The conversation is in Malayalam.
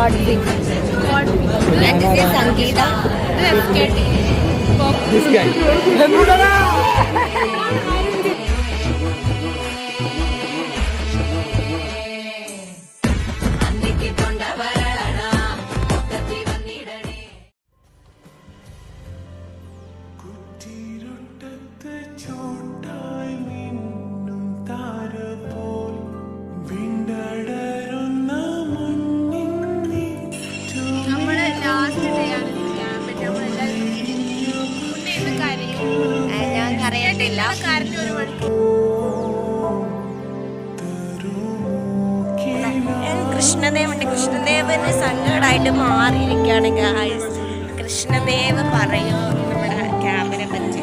And this is Sangeeta. This guy. കൃഷ്ണദേവന് സങ്കടമായിട്ട് മാറിയിരിക്കുകയാണ് ഗായ്സ്. കൃഷ്ണദേവ് പറയൂ നമ്മുടെ ക്യാമ്പിനെ പറ്റി.